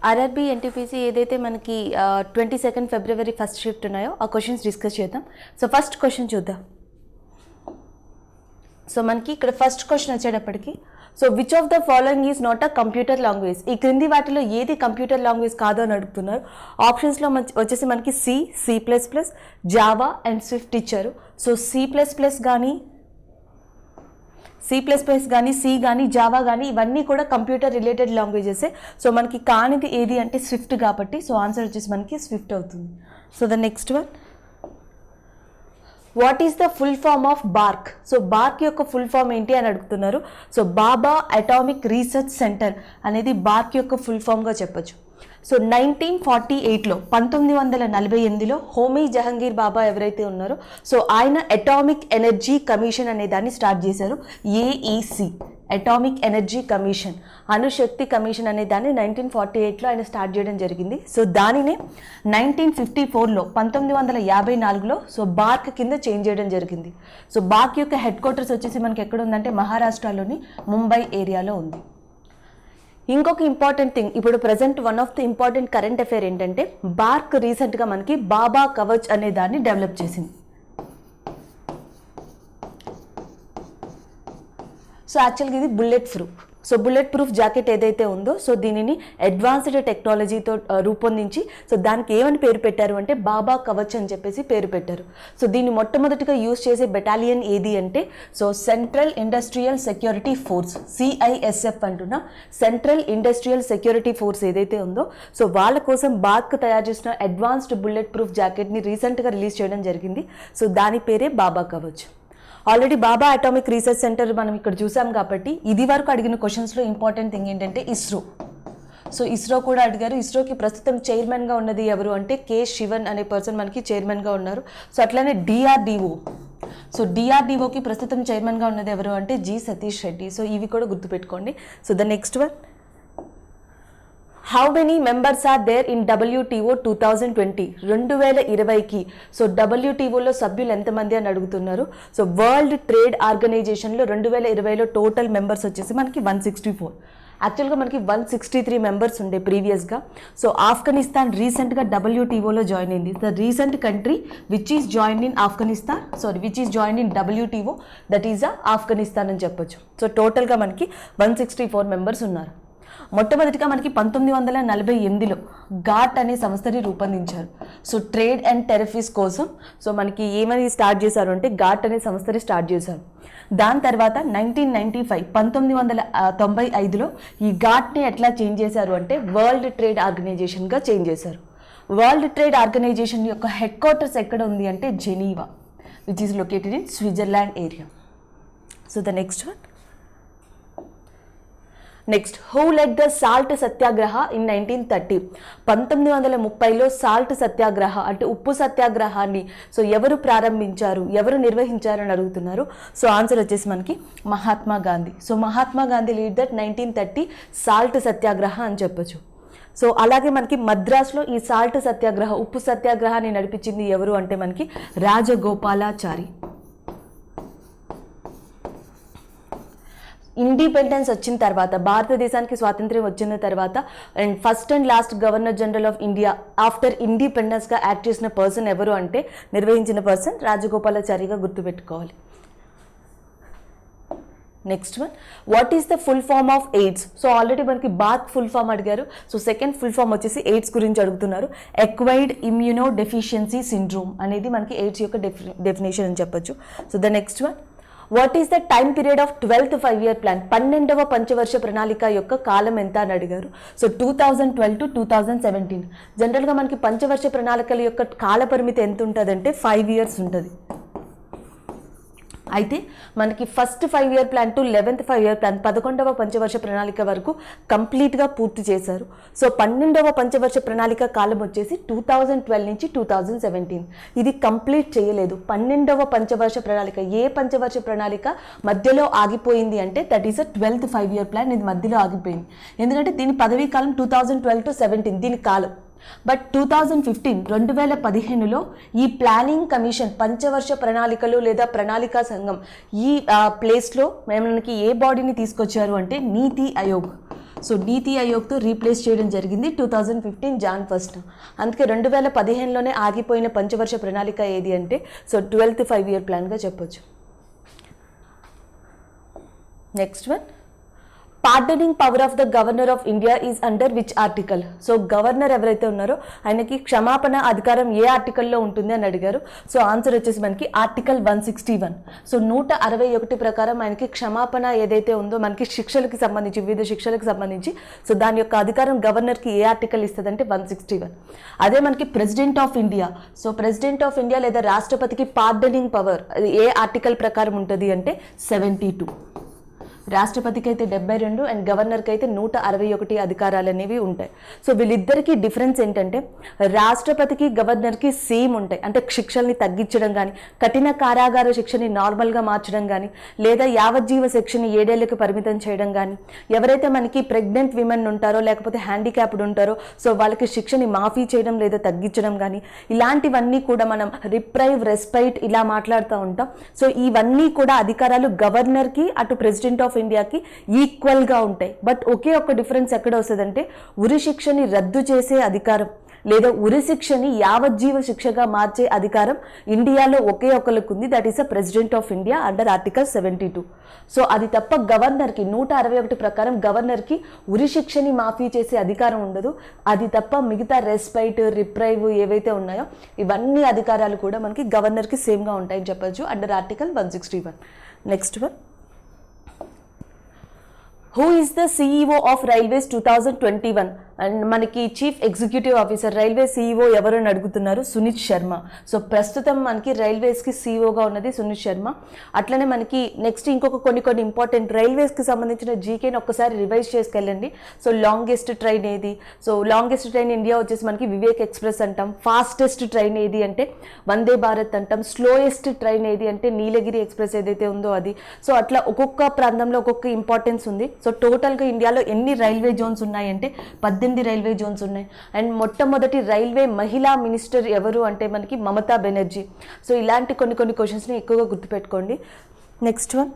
RRB NTPC ఏదైతే మనకి 22 ఫిబ్రవరి first shift ఉన్నాయో ఆ క్వశ్చన్స్ డిస్కస్ చేద్దాం. సో ఫస్ట్ క్వశ్చన్ చూద్దాం. సో మనకి ఇక్కడ ఫస్ట్ క్వశ్చన్ వచ్చేటప్పటికి so which of the following is not a computer language, ఈ క్రింది వాటిలో ఏది కంప్యూటర్ లాంగ్వేజ్ కాదో అని అడుగుతున్నారు. ఆప్షన్స్లో వచ్చేసి మనకి C++, జావా అండ్ స్విఫ్ట్ ఇచ్చారు. సో C++ కానీ సి కానీ జావా కానీ ఇవన్నీ కూడా కంప్యూటర్ రిలేటెడ్ లాంగ్వేజెసే. సో మనకి కానిది ఏది అంటే స్విఫ్ట్ కాబట్టి సో ఆన్సర్ వచ్చేసి మనకి స్విఫ్ట్ అవుతుంది. So the next one, what is the full form of BARC? So BARC యొక్క ఫుల్ ఫామ్ ఏంటి అని అడుగుతున్నారు. So Bhabha atomic research centre అనేది బార్క్ యొక్క ఫుల్ ఫామ్గా చెప్పొచ్చు. సో 1948లో 1948లో హోమీ జహంగీర్ బాబా ఎవరైతే ఉన్నారో సో ఆయన అటామిక్ ఎనర్జీ కమిషన్ అనే దాన్ని స్టార్ట్ చేశారు. ఏఈసి అటామిక్ ఎనర్జీ కమిషన్, అణుశక్తి కమిషన్ అనే దాన్ని 1948లో ఆయన స్టార్ట్ చేయడం జరిగింది. సో దానినే 1954లో 1954లో సో బార్క్ కింద చేంజ్ చేయడం జరిగింది. సో బార్క్ యొక్క హెడ్ క్వార్టర్స్ వచ్చేసి మనకి ఎక్కడ ఉందంటే మహారాష్ట్రలోని ముంబై ఏరియాలో ఉంది. ఇంకొక ఇంపార్టెంట్ థింగ్, ఇప్పుడు present one of the important current affair ఏంటంటే బార్క్ రీసెంట్గా మనకి బాబా కవచ్ అనే దాన్ని డెవలప్ చేసింది. సో యాక్చువల్గా ఇది bullet proof. So bullet proof jacket ఏదైతే ఉందో సో దీనిని అడ్వాన్స్డ్ టెక్నాలజీతో రూపొందించి సో దానికి ఏమని పేరు పెట్టారు అంటే బాబా కవచ్ అని చెప్పేసి పేరు పెట్టారు. సో దీన్ని మొట్టమొదటిగా యూజ్ చేసే బెటాలియన్ ఏది అంటే so central industrial security force, CISF అంటున్నా. సెంట్రల్ ఇండస్ట్రియల్ సెక్యూరిటీ ఫోర్స్ ఏదైతే ఉందో సో వాళ్ళ కోసం బార్క్ తయారు చేసిన అడ్వాన్స్డ్ బుల్లెట్ ప్రూఫ్ జాకెట్ని రీసెంట్గా రిలీజ్ చేయడం జరిగింది. సో దాని పేరే బాబా కవచ్. ఆల్రెడీ బాబా అటామిక్ రీసెర్చ్ సెంటర్ మనం ఇక్కడ చూసాం కాబట్టి ఇది వరకు అడిగిన క్వశ్చన్స్లో ఇంపార్టెంట్ థింగ్ ఏంటంటే ఇస్రో. సో ఇస్రో కూడా అడిగారు. ఇస్రోకి ప్రస్తుతం చైర్మన్గా ఉన్నది ఎవరు అంటే K. శివన్ అనే పర్సన్ మనకి చైర్మన్గా ఉన్నారు. సో అట్లనే DRDO, సో DRDOకి ప్రస్తుతం చైర్మన్గా ఉన్నది ఎవరు అంటే G. సతీష్ రెడ్డి. సో ఇవి కూడా గుర్తుపెట్టుకోండి. So the next one, how many members are there in WTO 2020? 2020కి సో WTOలో సభ్యులు ఎంతమంది అని అడుగుతున్నారు. సో వరల్డ్ ట్రేడ్ ఆర్గనైజేషన్లో 2020లో టోటల్ మెంబర్స్ వచ్చేసి మనకి 164. యాక్చువల్గా మనకి 163 మెంబర్స్ ఉండే ప్రీవియస్గా. సో ఆఫ్ఘనిస్తాన్ రీసెంట్గా WTOలో జాయిన్ అయింది. The recent country which is join in WTO that is Afghanistan అని చెప్పొచ్చు. సో టోటల్గా మనకి 164 మెంబర్స్ ఉన్నారు. మొట్టమొదటిగా మనకి 1948లో ఘాట్ అనే సంస్థని రూపొందించారు. సో ట్రేడ్ అండ్ టెరిఫీస్ కోసం సో మనకి ఏమని స్టార్ట్ చేశారు అంటే ఘాట్ అనే సంస్థని స్టార్ట్ చేశారు. దాని తర్వాత 1995లో ఈ ఘాట్ని ఎట్లా చేంజ్ చేశారు అంటే వరల్డ్ ట్రేడ్ ఆర్గనైజేషన్గా చేంజ్ చేశారు. వరల్డ్ ట్రేడ్ ఆర్గనైజేషన్ యొక్క హెడ్ క్వార్టర్స్ ఎక్కడ ఉంది అంటే Geneva, which is located in Switzerland area. So the next one, next, who led the salt Satyagraha in 1930? 1930లో సాల్ట్ సత్యాగ్రహ అంటే ఉప్పు సత్యాగ్రహాన్ని సో ఎవరు ప్రారంభించారు, ఎవరు నిర్వహించారు అని అడుగుతున్నారు. సో ఆన్సర్ వచ్చేసి మనకి Mahatma Gandhi. So Mahatma Gandhi lead that 1930 salt Satyagraha అని చెప్పొచ్చు. సో అలాగే మనకి మద్రాసులో ఈ సాల్ట్ సత్యాగ్రహ ఉప్పు సత్యాగ్రహాన్ని నడిపించింది ఎవరు అంటే మనకి రాజగోపాలాచారి. ఇండిపెండెన్స్ వచ్చిన తర్వాత, భారతదేశానికి స్వాతంత్ర్యం వచ్చిన తర్వాత and first and last governor general of India after ఇండిపెండెన్స్గా యాక్ట్ చేసిన పర్సన్ ఎవరు అంటే నిర్వహించిన పర్సన్ రాజగోపాలాచారిగా గుర్తుపెట్టుకోవాలి. Next one, what is the full form of AIDS? So already మనకి బార్క్ ఫుల్ ఫామ్ అడిగారు. సో సెకండ్ ఫుల్ ఫామ్ వచ్చేసి ఎయిడ్స్ గురించి అడుగుతున్నారు. ఎక్వైర్డ్ ఇమ్యూనో డెఫిషియన్సీ సిండ్రోమ్ అనేది మనకి ఎయిడ్స్ యొక్క డెఫినేషన్ అని చెప్పొచ్చు. So the next one, what is the time period of 12th 5-year plan? 12వ పంచవర్ష ప్రణాళిక యొక్క కాలం ఎంత అని అడిగారు. So 2012 to 2017. జనరల్గా మనకి పంచవర్ష ప్రణాళికల యొక్క కాల పరిమితి ఎంత ఉంటుందంటే 5 years ఉంటుంది. అయితే మనకి first 5-year plan to 11th 5-year plan 11వ పంచవర్ష ప్రణాళిక వరకు కంప్లీట్గా పూర్తి చేశారు. సో 12వ పంచవర్ష ప్రణాళిక కాలం వచ్చేసి 2012 నుంచి 2017. ఇది కంప్లీట్ చేయలేదు. 12వ పంచవర్ష ప్రణాళిక, ఏ పంచవర్ష ప్రణాళిక మధ్యలో ఆగిపోయింది అంటే that is 12th 5-year plan. ఇది మధ్యలో ఆగిపోయింది ఎందుకంటే దీని పదవీ కాలం 2012 to 17 దీని కాలం. బట్ 2015లో ఈ ప్లానింగ్ కమిషన్ పంచవర్ష ప్రణాళికలు లేదా ప్రణాళికా సంఘం ఈ ప్లేస్లో మనకి ఏ బాడీని తీసుకొచ్చారు అంటే నీతి ఆయోగ్. సో నీతి ఆయోగ్తో రీప్లేస్ చేయడం జరిగింది 2015 జాన్ 1. అందుకే 2015లోనే ఆగిపోయిన పంచవర్ష ప్రణాళిక ఏది అంటే సో 12th 5-year ప్లాన్గా చెప్పొచ్చు. Next one, pardoning power of the governor of India is under which article? So governor ఎవరైతే ఉన్నారో ఆయనకి క్షమాపణ అధికారం ఏ ఆర్టికల్లో ఉంటుంది అని అడిగారు. సో ఆన్సర్ వచ్చేసి మనకి ఆర్టికల్ 161. సో 161 ప్రకారం ఆయనకి క్షమాపణ ఏదైతే ఉందో మనకి శిక్షలకు సంబంధించి వివిధ శిక్షలకు సంబంధించి సో దాని యొక్క అధికారం గవర్నర్కి ఏ ఆర్టికల్ ఇస్తుందంటే 161. అదే మనకి president of India, so president of India లేదా రాష్ట్రపతికి పార్డనింగ్ పవర్ అది ఏ ఆర్టికల్ ప్రకారం ఉంటుంది అంటే 72. రాష్ట్రపతికి అయితే 72 అండ్ గవర్నర్కి అయితే 161 అధికారాలు అనేవి ఉంటాయి. సో వీళ్ళిద్దరికీ డిఫరెన్స్ ఏంటంటే రాష్ట్రపతికి గవర్నర్కి సేమ్ ఉంటాయి. అంటే శిక్షల్ని తగ్గించడం కానీ, కఠిన కారాగార శిక్షని నార్మల్గా మార్చడం కానీ, లేదా యావజ్జీవ శిక్షని 7 ఏళ్లకు పరిమితం చేయడం కానీ, ఎవరైతే మనకి ప్రెగ్నెంట్ విమెన్ ఉంటారో లేకపోతే హ్యాండిక్యాప్డ్ ఉంటారో సో వాళ్ళకి శిక్షని మాఫీ చేయడం లేదా తగ్గించడం కానీ, ఇలాంటివన్నీ కూడా మనం రిప్రైవ్, రెస్పైట్ ఇలా మాట్లాడుతూ ఉంటాం. సో ఇవన్నీ కూడా అధికారాలు గవర్నర్కి అటు ప్రెసిడెంట్ ఆఫ్ ఇండియాకి ఈక్వల్గా ఉంటాయి. బట్ ఒకే ఒక్క డిఫరెన్స్ ఎక్కడ వస్తుందంటే ఉరి శిక్షని రద్దు చేసే అధికారం లేదా ఉరి శిక్షని యావజ్జీవ శిక్షగా మార్చే అధికారం ఇండియాలో ఒకే ఒక్కరికి ఉంది. That is the president of India under article 72. So అది తప్ప గవర్నర్కి 161 ప్రకారం గవర్నర్కి ఉరి శిక్షని మాఫీ చేసే అధికారం ఉండదు. అది తప్ప మిగతా రెస్పైట్, రిప్రైవ్ ఏవైతే ఉన్నాయో ఇవన్నీ అధికారాలు కూడా మనకి గవర్నర్కి సేమ్గా ఉంటాయని చెప్పొచ్చు under article 161. Next one, who is the CEO of railways 2021? And మనకి chief executive officer railway CEO ఎవరు అని అడుగుతున్నారు, సునీత్ శర్మ. సో ప్రస్తుతం మనకి రైల్వేస్కి సిఇఓగా ఉన్నది సునీత్ శర్మ. అట్లనే మనకి నెక్స్ట్ ఇంకొక కొన్ని ఇంపార్టెంట్ రైల్వేస్కి సంబంధించిన జీకేని ఒక్కసారి రివైజ్ చేసుకెళ్ళండి. సో లాంగెస్ట్ ట్రైన్ ఏది? సో లాంగెస్ట్ ట్రైన్ ఇండియా వచ్చేసి మనకి వివేక్ ఎక్స్ప్రెస్ అంటాం. ఫాస్టెస్ట్ ట్రైన్ ఏది అంటే వందే భారత్ అంటాం. స్లోయెస్ట్ ట్రైన్ ఏది అంటే నీలగిరి ఎక్స్ప్రెస్ ఏదైతే ఉందో అది. సో అట్లా ఒక్కొక్క ప్రాంతంలో ఒక్కొక్క ఇంపార్టెన్స్ ఉంది. సో టోటల్గా ఇండియాలో ఎన్ని రైల్వే జోన్స్ ఉన్నాయంటే 18 రైల్వే జోన్స్ ఉన్నాయి. అండ్ మొట్టమొదటి రైల్వే మహిళా మినిస్టర్ ఎవరు అంటే మనకి మమతా బెనర్జీ. సో ఇలాంటి కొన్ని క్వశ్చన్స్ని ఎక్కువగా గుర్తుపెట్టుకోండి. Next one,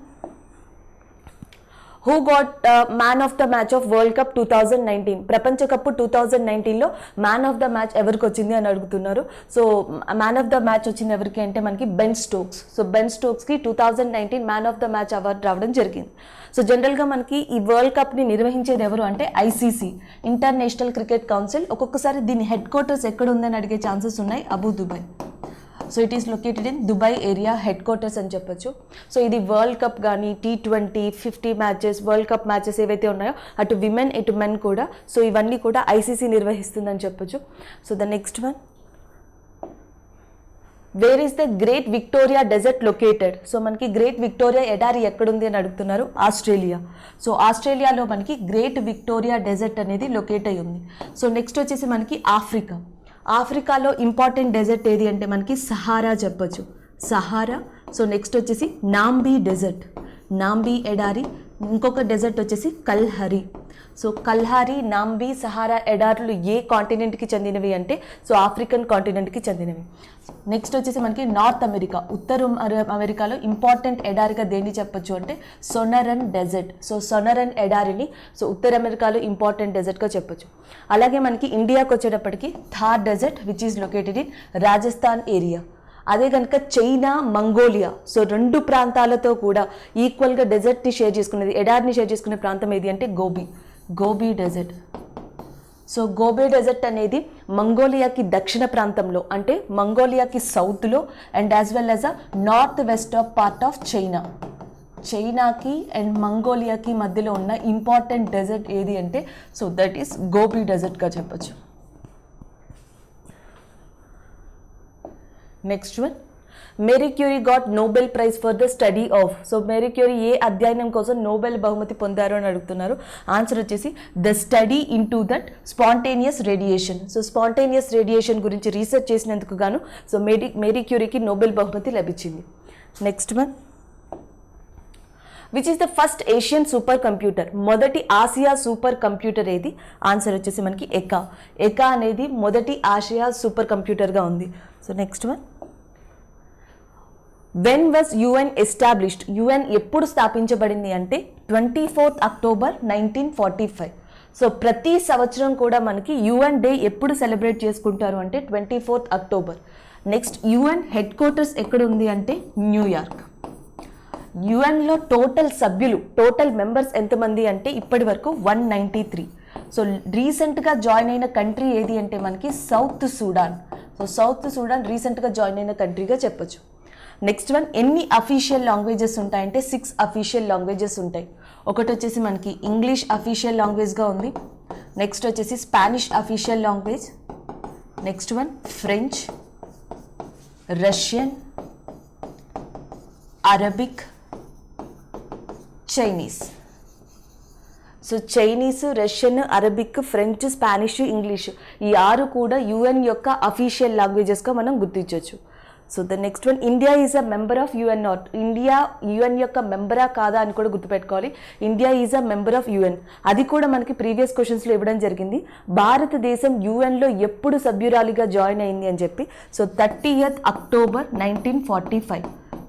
who got man of the match of world cup 2019? ప్రపంచ కప్ 2019లో మ్యాన్ ఆఫ్ ద మ్యాచ్ ఎవరికి వచ్చింది అని అడుగుతున్నారు. So man of the match వచ్చింది ఎవరికి అంటే మనకి బెన్ స్టోక్స్. సో బెన్ స్టోక్స్కి 2019 man of the match award రావడం జరిగింది. సో జనరల్గా మనకి ఈ వరల్డ్ కప్ని నిర్వహించేది ఎవరు అంటే ఐసీసీ, ఇంటర్నేషనల్ క్రికెట్ కౌన్సిల్. ఒక్కొక్కసారి దీని హెడ్ క్వార్టర్స్ ఎక్కడ ఉందని అడిగే ఛాన్సెస్ ఉన్నాయి, Abu Dubai. So it is located in Dubai area, head quarters అని చెప్పొచ్చు. సో ఇది వరల్డ్ కప్ కానీ T20, 50 matches, world cup matches ఏవైతే ఉన్నాయో అటు విమెన్ ఇటు మెన్ కూడా సో ఇవన్నీ కూడా ఐసీసీ నిర్వహిస్తుందని చెప్పొచ్చు. So the next one, where is the great Victoria desert located? So మనకి గ్రేట్ విక్టోరియా ఎడారి ఎక్కడుంది అని అడుగుతున్నారు, ఆస్ట్రేలియా. సో ఆస్ట్రేలియాలో మనకి గ్రేట్ విక్టోరియా డెజర్ట్ అనేది లొకేట్ అయి ఉంది. సో నెక్స్ట్ వచ్చేసి మనకి ఆఫ్రికా. ఆఫ్రికాలో ఇంపార్టెంట్ డెజర్ట్ ఏది అంటే మనకి సహారా చెప్పొచ్చు, సహారా. సో నెక్స్ట్ వచ్చేసి నాంబీ డెజర్ట్, నాంబీ ఎడారి. ఇంకొక డెజర్ట్ వచ్చేసి కల్హరి. సో కల్హారి, నాంబీ, సహారా ఎడారులు ఏ కాంటినెంట్కి చెందినవి అంటే సో ఆఫ్రికన్ కాంటినెంట్కి చెందినవి. నెక్స్ట్ వచ్చేసి మనకి నార్త్ అమెరికా, ఉత్తర అమెరికాలో ఇంపార్టెంట్ ఎడారిగా దేన్ని చెప్పొచ్చు అంటే సొనరన్ డెజర్ట్. సో సొనరన్ ఎడారిని సో ఉత్తర అమెరికాలో ఇంపార్టెంట్ డెజర్ట్గా చెప్పొచ్చు. అలాగే మనకి ఇండియాకి వచ్చేటప్పటికి Thar desert which is located in Rajasthan area. అదే కనుక చైనా, మంగోలియా సో 2 ప్రాంతాలతో కూడా ఈక్వల్గా డెజర్ట్ని షేర్ చేసుకునేది, ఎడారిని షేర్ చేసుకునే ప్రాంతం ఏది అంటే Gobi desert. So Gobi desert అనేది మంగోలియాకి దక్షిణ ప్రాంతంలో అంటే మంగోలియాకి సౌత్లో and as well as a north west of part of చైనాకి అండ్ మంగోలియాకి మధ్యలో ఉన్న ఇంపార్టెంట్ డెజర్ట్ ఏది అంటే సో దట్ ఈస్ గోబీ డెజర్ట్గా చెప్పచ్చు. Next one, Marie Curie got Nobel prize for the study of? So Marie Curie ఏ అధ్యయనం కోసం నోబెల్ బహుమతి పొందారు అని అడుగుతున్నారు. ఆన్సర్ వచ్చేసి the study into that spontaneous radiation. So spontaneous radiation గురించి రీసెర్చ్ చేసినందుకు గాను సో మేరీ క్యూరీకి నోబెల్ బహుమతి లభించింది. Next one, which is the first Asian super computer? మొదటి ఆసియా సూపర్ కంప్యూటర్ ఏది? ఆన్సర్ వచ్చేసి మనకి ఎకా అనేది మొదటి ఆసియా సూపర్ కంప్యూటర్గా ఉంది. So next one, when was UN established? UN ఎప్పుడు స్థాపించబడింది అంటే 24th October 1945. సో ప్రతి సంవత్సరం కూడా మనకి యుఎన్ డే ఎప్పుడు సెలబ్రేట్ చేసుకుంటారు అంటే 24th October. Next UN head quarters ఎక్కడ ఉంది అంటే న్యూయార్క్. యుఎన్లో టోటల్ మెంబర్స్ ఎంతమంది అంటే ఇప్పటి వరకు 193. సో రీసెంట్గా జాయిన్ అయిన కంట్రీ ఏది అంటే మనకి south Sudan. So south Sudan రీసెంట్గా జాయిన్ అయిన కంట్రీగా చెప్పొచ్చు. నెక్స్ట్ వన్, ఎన్ని అఫీషియల్ లాంగ్వేజెస్ ఉంటాయంటే 6 అఫీషియల్ లాంగ్వేజెస్ ఉంటాయి. ఒకటి వచ్చేసి మనకి ఇంగ్లీష్ అఫీషియల్ లాంగ్వేజ్గా ఉంది. నెక్స్ట్ వచ్చేసి Spanish official language. Next one French, Russian, Arabic, Chinese. So Chinese, Russian, Arabic, French, Spanish, English ఈ 6 కూడా యుఎన్ యొక్క అఫీషియల్ లాంగ్వేజెస్గా మనం గుర్తించవచ్చు. So the next one, India is a member of UN not. India UN యొక్క మెంబరా కాదా అని కూడా గుర్తుపెట్టుకోవాలి. India is a member of UN. అది కూడా మనకి ప్రీవియస్ క్వశ్చన్స్లో ఇవ్వడం జరిగింది. భారతదేశం యుఎన్లో ఎప్పుడు సభ్యురాలిగా జాయిన్ అయింది అని చెప్పి. So 30th October 1945.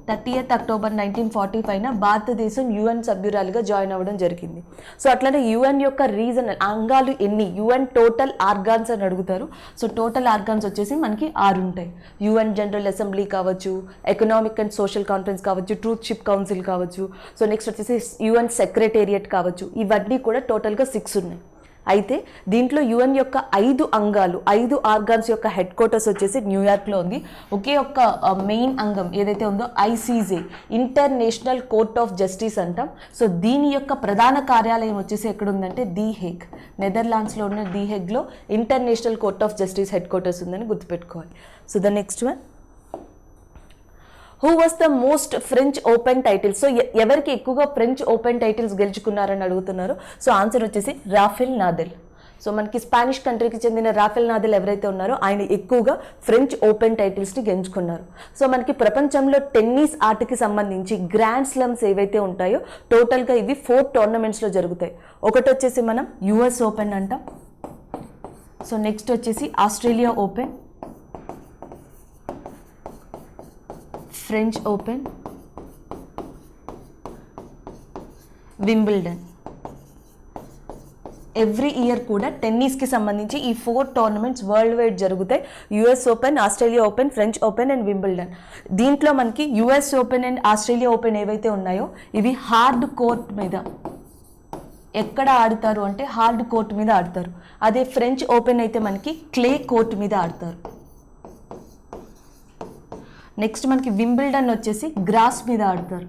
30th October 1945న భారతదేశం యుఎన్ సభ్యురాలుగా జాయిన్ అవ్వడం జరిగింది. సో అట్లనే యుఎన్ యొక్క రీజనల్ అంగాలు ఎన్ని, యుఎన్ టోటల్ ఆర్గాన్స్ అని అడుగుతారు. సో టోటల్ ఆర్గాన్స్ వచ్చేసి మనకి 6 ఉంటాయి. యుఎన్ జనరల్ అసెంబ్లీ కావచ్చు, ఎకనామిక్ అండ్ సోషల్ కాన్ఫరెన్స్ కావచ్చు, ట్రూత్ షిప్ కౌన్సిల్ కావచ్చు. సో నెక్స్ట్ వచ్చేసి యుఎన్ సెక్రటేరియట్ కావచ్చు. ఇవన్నీ కూడా టోటల్గా 6 ఉన్నాయి. అయితే దీంట్లో యుఎన్ యొక్క 5 అంగాలు, 5 ఆర్గాన్స్ యొక్క హెడ్ క్వార్టర్స్ వచ్చేసి న్యూయార్క్లో ఉంది. ఒకే ఒక్క మెయిన్ అంగం ఏదైతే ఉందో ICJ, international court of justice అంటాం. సో దీని యొక్క ప్రధాన కార్యాలయం వచ్చేసి ఎక్కడ ఉందంటే ది హేగ్, నెదర్లాండ్స్లో ఉన్న ది హేగ్లో international court of justice headquarters ఉందని గుర్తుపెట్టుకోవాలి. So the next one, who was the most French open titles. So ఎవరికి ఎక్కువగా ఫ్రెంచ్ ఓపెన్ టైటిల్స్ గెలుచుకున్నారని అడుగుతున్నారు. సో ఆన్సర్ వచ్చేసి రాఫెల్ నాదల్. సో మనకి స్పానిష్ కంట్రీకి చెందిన రాఫెల్ నాదల్ ఎవరైతే ఉన్నారో ఆయన ఎక్కువగా ఫ్రెంచ్ ఓపెన్ టైటిల్స్ని గెలుచుకున్నారు. సో మనకి ప్రపంచంలో టెన్నిస్ ఆటకి సంబంధించి గ్రాండ్ స్లమ్స్ ఏవైతే ఉంటాయో టోటల్గా ఇవి 4 టోర్నమెంట్స్లో జరుగుతాయి. ఒకటి వచ్చేసి మనం యుఎస్ ఓపెన్ అంటాం. సో నెక్స్ట్ వచ్చేసి Australia open, French open, Wimbledon. Every year కూడా టెన్నిస్కి సంబంధించి ఈ 4 టోర్నమెంట్స్ వరల్డ్ వైడ్ జరుగుతాయి. US open, Australia open, French open and Wimbledon. దీంట్లో మనకి US open and Australia open ఏవైతే ఉన్నాయో ఇవి హార్డ్ కోర్ట్ మీద ఎక్కడ ఆడుతారు అంటే హార్డ్ కోర్ట్ మీద ఆడతారు. అదే ఫ్రెంచ్ ఓపెన్ అయితే మనకి క్లే కోర్ట్ మీద ఆడతారు. నెక్స్ట్ మనకి వింబిల్డన్ వచ్చేసి గ్రాస్ మీద ఆడతారు.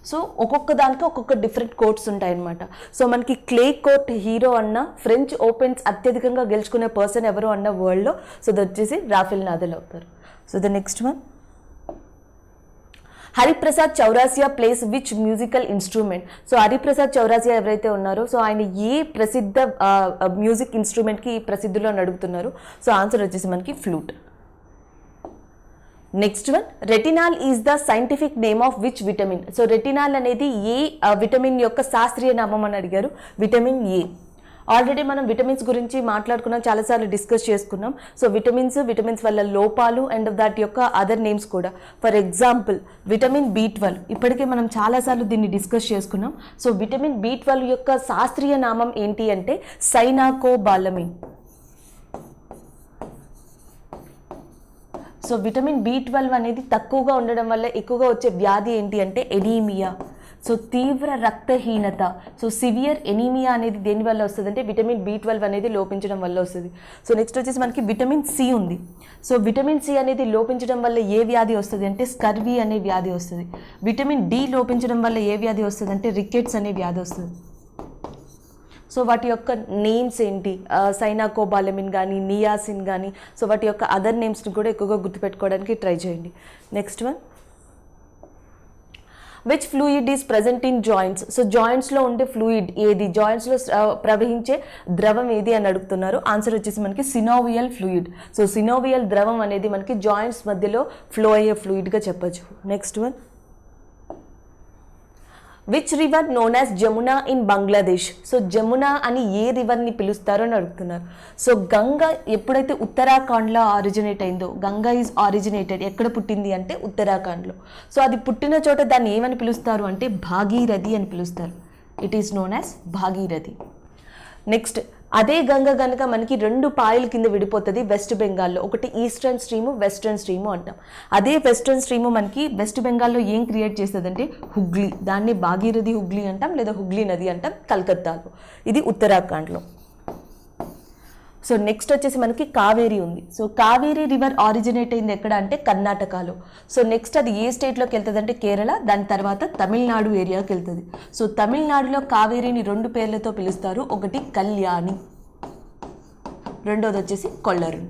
సో ఒక్కొక్క దానికి ఒక్కొక్క డిఫరెంట్ కోర్ట్స్ ఉంటాయన్నమాట. సో మనకి క్లే కోర్ట్ హీరో అన్న ఫ్రెంచ్ ఓపెన్స్ అత్యధికంగా గెలుచుకునే పర్సన్ ఎవరు అన్న వరల్డ్లో, సో అది వచ్చేసి రాఫెల్ నాదల్ అవుతారు. So the next one, Hariprasad Chaurasia place which musical instrument. So Hariprasad Chaurasia ఎవరైతే ఉన్నారో సో ఆయన ఏ ప్రసిద్ధ మ్యూజిక్ ఇన్స్ట్రుమెంట్కి ప్రసిద్ధిలో అడుగుతున్నారు. సో ఆన్సర్ వచ్చేసి మనకి flute. Next one, retinol is the scientific name of which vitamin. So retinol అనేది ఏ విటమిన్ యొక్క శాస్త్రీయ నామం అని అడిగారు. Vitamin A. ఆల్రెడీ మనం విటమిన్స్ గురించి మాట్లాడుకున్నాం, చాలాసార్లు డిస్కస్ చేసుకున్నాం. సో విటమిన్స్ వల్ల లోపాలు అండ్ దాటి యొక్క అదర్ నేమ్స్ కూడా. ఫర్ ఎగ్జాంపుల్ విటమిన్ B12, ఇప్పటికే మనం చాలాసార్లు దీన్ని డిస్కస్ చేసుకున్నాం. సో విటమిన్ B12 యొక్క శాస్త్రీయ నామం ఏంటి అంటే సైనాకోబాలమిన్. సో విటమిన్ B12 అనేది తక్కువగా ఉండడం వల్ల ఎక్కువగా వచ్చే వ్యాధి ఏంటి అంటే ఎనీమియా. సో తీవ్ర రక్తహీనత. సో సివియర్ ఎనీమియా అనేది దేనివల్ల వస్తుంది అంటే విటమిన్ B12 అనేది లోపించడం వల్ల వస్తుంది. సో నెక్స్ట్ వచ్చేసి మనకి విటమిన్ సి ఉంది. సో విటమిన్ సి అనేది లోపించడం వల్ల ఏ వ్యాధి వస్తుంది అంటే స్కర్వీ అనే వ్యాధి వస్తుంది. విటమిన్ డి లోపించడం వల్ల ఏ వ్యాధి వస్తుంది అంటే రికెట్స్ అనే వ్యాధి వస్తుంది. సో వాటి యొక్క నేమ్స్ ఏంటి, సైనాకోబాలమిన్ కానీ నియాసిన్ కానీ, సో వాటి యొక్క అదర్ నేమ్స్ని కూడా ఎక్కువగా గుర్తుపెట్టుకోవడానికి ట్రై చేయండి. Next one, which fluid is present in joints. So జాయింట్స్లో ఉండే ఫ్లూయిడ్ ఏది, జాయింట్స్లో ప్రవహించే ద్రవం ఏది అని అడుగుతున్నారు. ఆన్సర్ వచ్చేసి మనకి సినోవియల్ ఫ్లూయిడ్. సో సినోవియల్ ద్రవం అనేది మనకి జాయింట్స్ మధ్యలో ఫ్లో అయ్యే ఫ్లూయిడ్గా చెప్పచ్చు. Next one, which river known as Jamuna in Bangladesh. So Jamuna అని ఏ రివర్ని పిలుస్తారో అని అడుగుతున్నారు. సో గంగా ఎప్పుడైతే ఉత్తరాఖండ్లో ఆరిజినేట్ అయిందో, గంగా ఈజ్ ఆరిజినేటెడ్ ఎక్కడ పుట్టింది అంటే ఉత్తరాఖండ్లో. సో అది పుట్టిన చోట దాన్ని ఏమని పిలుస్తారు అంటే భాగీరథి అని పిలుస్తారు. It is known as Bhagirathi. Next అదే గంగ కనుక మనకి 2 పాయల కింద విడిపోతుంది వెస్ట్ బెంగాల్లో. ఒకటి ఈస్టర్న్ స్ట్రీము, వెస్టర్న్ స్ట్రీము అంటాం. అదే వెస్టర్న్ స్ట్రీము మనకి వెస్ట్ బెంగాల్లో ఏం క్రియేట్ చేస్తుందంటే హుగ్లీ, దాన్ని భాగీరథి హుగ్లీ అంటాం లేదా హుగ్లీ నది అంటాం కలకత్తాలో. ఇది ఉత్తరాఖండ్లో. సో నెక్స్ట్ వచ్చేసి మనకి కావేరీ ఉంది. సో కావేరీ రివర్ ఆరిజినేట్ అయింది ఎక్కడ అంటే కర్ణాటకలో. సో నెక్స్ట్ అది ఏ స్టేట్లోకి వెళ్తుంది అంటే కేరళ, దాని తర్వాత తమిళనాడు ఏరియాకి వెళ్తుంది. సో తమిళనాడులో కావేరీని 2 పేర్లతో పిలుస్తారు. ఒకటి కళ్యాణి, రెండోది వచ్చేసి కొల్లరు.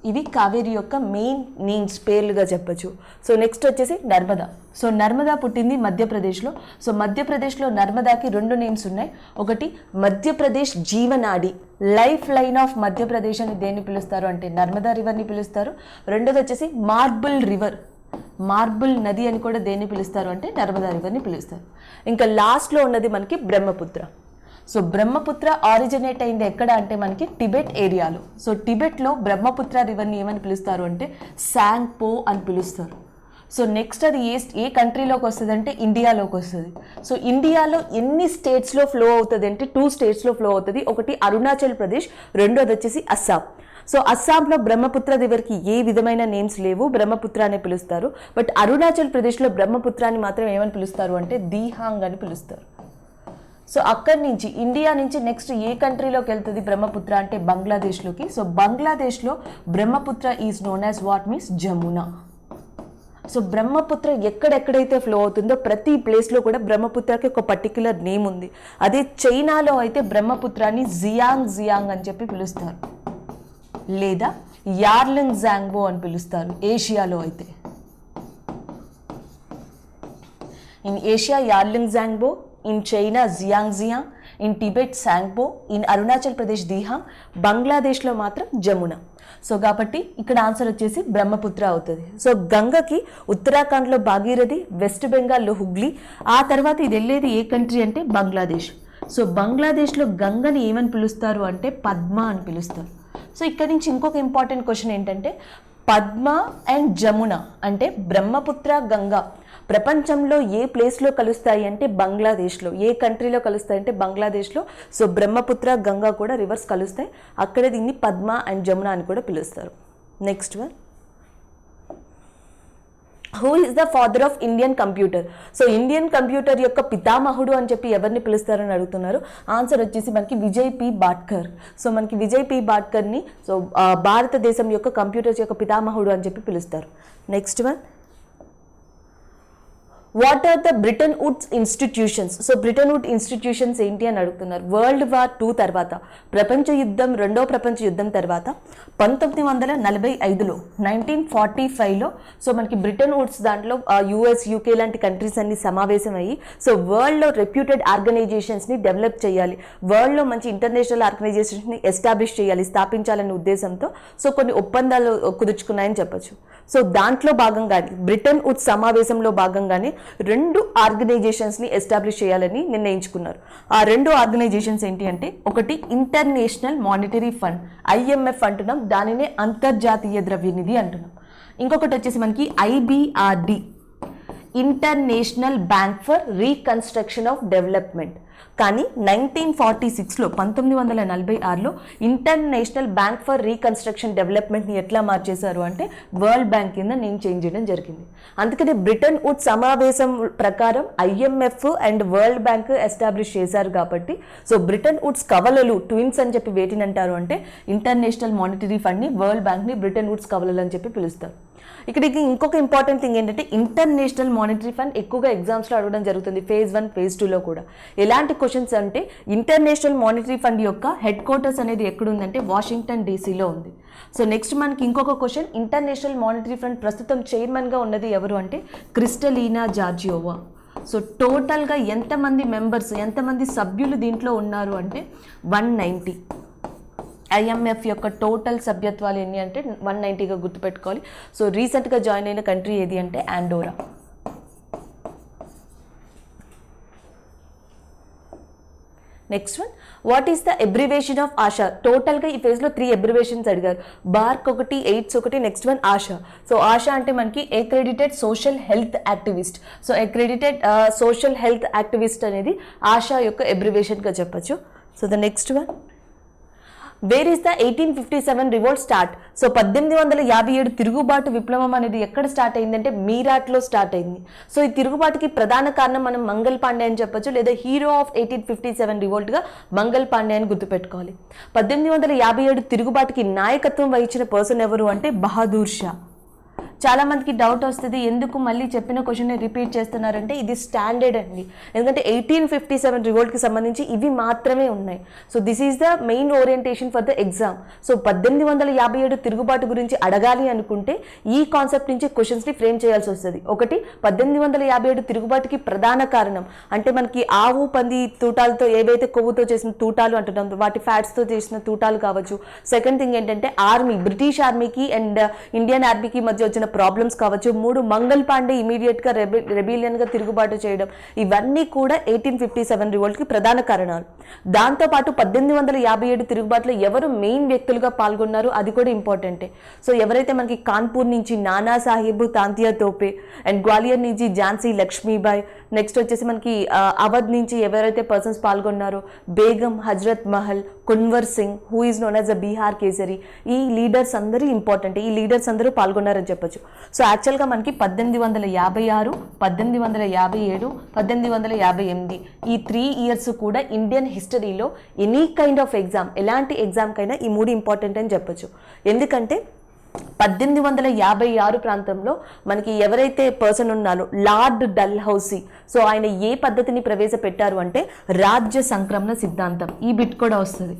ఇవి కావేరీ యొక్క మెయిన్ నేమ్స్, పేర్లుగా చెప్పచ్చు. సో నెక్స్ట్ వచ్చేసి నర్మదా. సో నర్మదా పుట్టింది మధ్యప్రదేశ్లో. సో మధ్యప్రదేశ్లో నర్మదాకి 2 నేమ్స్ ఉన్నాయి. ఒకటి మధ్యప్రదేశ్ జీవనాడి, లైఫ్ లైన్ ఆఫ్ మధ్యప్రదేశ్ అని దేన్ని పిలుస్తారు అంటే నర్మదా రివర్ని పిలుస్తారు. రెండోది వచ్చేసి మార్బుల్ రివర్, మార్బుల్ నది అని కూడా దేన్ని పిలుస్తారు అంటే నర్మదా రివర్ని పిలుస్తారు. ఇంకా లాస్ట్లో ఉన్నది మనకి బ్రహ్మపుత్ర. సో బ్రహ్మపుత్ర ఆరిజినేట్ అయింది ఎక్కడ అంటే మనకి టిబెట్ ఏరియాలో. సో టిబెట్లో బ్రహ్మపుత్ర రివర్ని ఏమని పిలుస్తారు అంటే సాంగ్పో అని పిలుస్తారు. సో నెక్స్ట్ అది ఏ కంట్రీలోకి వస్తుంది అంటే ఇండియాలోకి వస్తుంది. సో ఇండియాలో ఎన్ని స్టేట్స్లో ఫ్లో అవుతుంది అంటే 2 స్టేట్స్లో ఫ్లో అవుతుంది. ఒకటి అరుణాచల్ ప్రదేశ్, రెండోది వచ్చేసి అస్సాం. సో అస్సాంలో బ్రహ్మపుత్ర రివర్కి ఏ విధమైన నేమ్స్ లేవు, బ్రహ్మపుత్ర అని పిలుస్తారు. బట్ అరుణాచల్ ప్రదేశ్లో బ్రహ్మపుత్రాన్ని మాత్రం ఏమని పిలుస్తారు అంటే దీహాంగ్ అని పిలుస్తారు. సో అక్కడి నుంచి ఇండియా నుంచి నెక్స్ట్ ఏ కంట్రీలోకి వెళ్తుంది బ్రహ్మపుత్ర అంటే బంగ్లాదేశ్లోకి. సో బంగ్లాదేశ్లో Brahmaputra is known as what means Jamuna. So Brahmaputra ఎక్కడెక్కడైతే ఫ్లో అవుతుందో ప్రతి ప్లేస్లో కూడా బ్రహ్మపుత్రకి ఒక పర్టిక్యులర్ నేమ్ ఉంది. అదే చైనాలో అయితే బ్రహ్మపుత్రాన్ని జియాంగ్ అని చెప్పి పిలుస్తారు, లేదా యార్లింగ్ జాంగ్బో అని పిలుస్తారు ఏషియాలో అయితే. In Asia Yarlung Zangbo, in China Xiangxiang, in Tibet Sangpo, in Arunachal Pradesh Dihang, బంగ్లాదేశ్లో మాత్రం జమున. సో కాబట్టి ఇక్కడ ఆన్సర్ వచ్చేసి బ్రహ్మపుత్ర అవుతుంది. సో గంగకి ఉత్తరాఖండ్లో భాగీరథి, వెస్ట్ బెంగాల్లో హుగ్లీ, ఆ తర్వాత ఇది వెళ్ళేది ఏ కంట్రీ అంటే బంగ్లాదేశ్. సో బంగ్లాదేశ్లో గంగని ఏమని పిలుస్తారు అంటే పద్మ అని పిలుస్తారు. సో ఇక్కడ నుంచి ఇంకొక ఇంపార్టెంట్ క్వశ్చన్ ఏంటంటే పద్మ అండ్ జమున అంటే బ్రహ్మపుత్ర గంగా ప్రపంచంలో ఏ ప్లేస్లో కలుస్తాయి అంటే బంగ్లాదేశ్లో. ఏ కంట్రీలో కలుస్తాయి అంటే బంగ్లాదేశ్లో. సో బ్రహ్మపుత్ర గంగా కూడా రివర్స్ కలుస్తాయి, అక్కడే దీన్ని పద్మ అండ్ జమున అని కూడా పిలుస్తారు. Next one, who is the father of Indian computer. So Indian computer యొక్క పితామహుడు అని చెప్పి ఎవరిని పిలుస్తారని అడుగుతున్నారు. ఆన్సర్ వచ్చేసి మనకి విజయ్ పి బాట్కర్. సో మనకి విజయ్ పి బాట్కర్ని సో భారతదేశం యొక్క కంప్యూటర్స్ యొక్క పితామహుడు అని చెప్పి పిలుస్తారు. Next one, what are the Bretton Woods institutions. So Bretton wood institutions ఏంటి అని అడుగుతున్నారు. వరల్డ్ వార్ 2 తర్వాత, ప్రపంచ యుద్ధం, రెండో ప్రపంచ యుద్ధం తర్వాత 1945లో 1945లో సో మనకి బ్రిటన్ వుడ్స్ దాంట్లో యుఎస్, యూకే లాంటి కంట్రీస్ అన్ని సమావేశం అయ్యి సో వరల్డ్లో రెప్యూటెడ్ ఆర్గనైజేషన్స్ని డెవలప్ చేయాలి, వరల్డ్లో మంచి ఇంటర్నేషనల్ ఆర్గనైజేషన్స్ని ఎస్టాబ్లిష్ చేయాలి, స్థాపించాలనే ఉద్దేశంతో సో కొన్ని ఒప్పందాలు కుదుర్చుకున్నాయని చెప్పొచ్చు. సో దాంట్లో భాగంగానే బ్రిటన్ వుడ్స్ సమావేశంలో భాగంగానే 2 ఆర్గనైజేషన్స్ని ఎస్టాబ్లిష్ చేయాలని నిర్ణయించుకున్నారు. ఆ 2 ఆర్గనైజేషన్స్ ఏంటి అంటే ఒకటి ఇంటర్నేషనల్ మానిటరీ ఫండ్, ఐఎంఎఫ్ అంటున్నాం, దానినే అంతర్జాతీయ ద్రవ్యనిధి అంటున్నాం. ఇంకొకటి వచ్చేసి మనకి IBRD, international bank for reconstruction of development. కానీ 1946లో 1946లో ఇంటర్నేషనల్ బ్యాంక్ ఫర్ రీకన్స్ట్రక్షన్ డెవలప్మెంట్ని ఎట్లా మార్చేశారు అంటే వరల్డ్ బ్యాంక్ కింద నేను చేంజ్ చేయడం జరిగింది. అందుకని బ్రిటన్ వుడ్స్ సమావేశం ప్రకారం IMF and world bank establish చేశారు కాబట్టి సో బ్రిటన్ వుడ్స్ కవలలు ట్విన్స్ అని చెప్పి వేటిని అంటారు అంటే ఇంటర్నేషనల్ మానిటరీ ఫండ్ని, వరల్డ్ బ్యాంక్ని బ్రిటన్ వుడ్స్ కవలలు అని చెప్పి పిలుస్తారు. ఇక్కడికి ఇంకొక ఇంపార్టెంట్ థింగ్ ఏంటంటే ఇంటర్నేషనల్ మానిటరీ ఫండ్ ఎక్కువగా ఎగ్జామ్స్లో అడగడం జరుగుతుంది, phase 1, phase 2లో కూడా. ఎలాంటి క్వశ్చన్స్ అంటే ఇంటర్నేషనల్ మానిటరీ ఫండ్ యొక్క హెడ్ క్వార్టర్స్ అనేది ఎక్కడుందంటే వాషింగ్టన్ డీసీలో ఉంది. సో నెక్స్ట్ మనకి ఇంకొక క్వశ్చన్, ఇంటర్నేషనల్ మానిటరీ ఫండ్ ప్రస్తుతం చైర్మన్గా ఉన్నది ఎవరు అంటే క్రిస్టలీనా జార్జియోవా. సో టోటల్గా ఎంతమంది మెంబర్స్, ఎంతమంది సభ్యులు దీంట్లో ఉన్నారు అంటే 190. ఐఎంఎఫ్ యొక్క టోటల్ సభ్యత్వాలు ఎన్ని అంటే 190గా గుర్తుపెట్టుకోవాలి. సో రీసెంట్గా జాయిన్ అయిన కంట్రీ ఏది అంటే ఆండోరా. Next one, what is the abbreviation of ASHA. టోటల్గా ఈ ఫేజ్లో 3 అబ్రివేషన్స్ అడిగారు, బార్క్ ఒకటి, ఎయిడ్స్ ఒకటి, next one ASHA. So ASHA అంటే మనకి accredited social health activist. So accredited social health activist అనేది ఆశా యొక్క అబ్రివేషన్గా చెప్పచ్చు. So the next one, where is the 1857 revolt start? So 1857 తిరుగుబాటు విప్లవం అనేది ఎక్కడ స్టార్ట్ అయిందంటే మీరాట్లో స్టార్ట్ అయింది. సో ఈ తిరుగుబాటుకి ప్రధాన కారణం మనం మంగల్ పాండే అని చెప్పొచ్చు, లేదా హీరో ఆఫ్ 1857 రివోల్ట్గా మంగల్ పాండే అని గుర్తుపెట్టుకోవాలి. 1857 తిరుగుబాటుకి నాయకత్వం వహించిన పర్సన్ ఎవరు అంటే బహదూర్ షా. చాలా మందికి డౌట్ వస్తుంది, ఎందుకు మళ్ళీ చెప్పిన క్వశ్చన్ని రిపీట్ చేస్తున్నారంటే ఇది స్టాండర్డ్ అండి, ఎందుకంటే 1857 రివోల్ట్కి సంబంధించి ఇవి మాత్రమే ఉన్నాయి. So this is the main orientation for the exam. So 1857 తిరుగుబాటు గురించి అడగాలి అనుకుంటే ఈ కాన్సెప్ట్ నుంచి క్వశ్చన్స్ని ఫ్రేమ్ చేయాల్సి వస్తుంది. ఒకటి, 1857 తిరుగుబాటుకి ప్రధాన కారణం అంటే మనకి ఆవు పంది తూటాలతో, ఏవైతే కొవ్వుతో చేసిన తూటాలు అంటున్నాం వాటి ఫ్యాట్స్తో చేసిన తూటాలు కావచ్చు. సెకండ్ థింగ్ ఏంటంటే ఆర్మీ, బ్రిటిష్ ఆర్మీకి అండ్ ఇండియన్ ఆర్మీకి మధ్య వచ్చిన ప్రాబ్లమ్స్ కావచ్చు. 3, మంగల్ పాండే ఇమీడియట్గా రెబిలియన్గా తిరుగుబాటు చేయడం. ఇవన్నీ కూడా 1857 రివోల్ట్కి ప్రధాన కారణాలు. దాంతోపాటు 1857 తిరుగుబాటులో ఎవరు మెయిన్ వ్యక్తులుగా పాల్గొన్నారు అది కూడా ఇంపార్టెంటే. సో ఎవరైతే మనకి కాన్పూర్ నుంచి నానా సాహెబ్ తాంతియా తోపే, అండ్ గ్వాలియర్ నుంచి ఝాన్సీ లక్ష్మీబాయి, నెక్స్ట్ వచ్చేసి మనకి అవధ్ నుంచి ఎవరైతే పర్సన్స్ పాల్గొన్నారో Begum, Hazrat Mahal, Kunwar Singh who is known as a Bihar Kesari, ఈ లీడర్స్ అందరూ ఇంపార్టెంట్. ఈ లీడర్స్ అందరూ పాల్గొన్నారని చెప్పొచ్చు. సో యాక్చువల్గా మనకి 1856, 1857, 1858 ఈ 3 ఇయర్స్ కూడా ఇండియన్ హిస్టరీలో ఎనీ కైండ్ ఆఫ్ ఎగ్జామ్, ఎలాంటి ఎగ్జామ్కైనా ఈ 3 ఇంపార్టెంట్ అని చెప్పొచ్చు. ఎందుకంటే 1856 ప్రాంతంలో మనకి ఎవరైతే పర్సన్ ఉన్నారో లార్డ్ డల్హౌసీ, సో ఆయన ఏ పద్ధతిని ప్రవేశపెట్టారు అంటే రాజ్య సంక్రమణ సిద్ధాంతం. ఈ బిట్ కూడా వస్తుంది.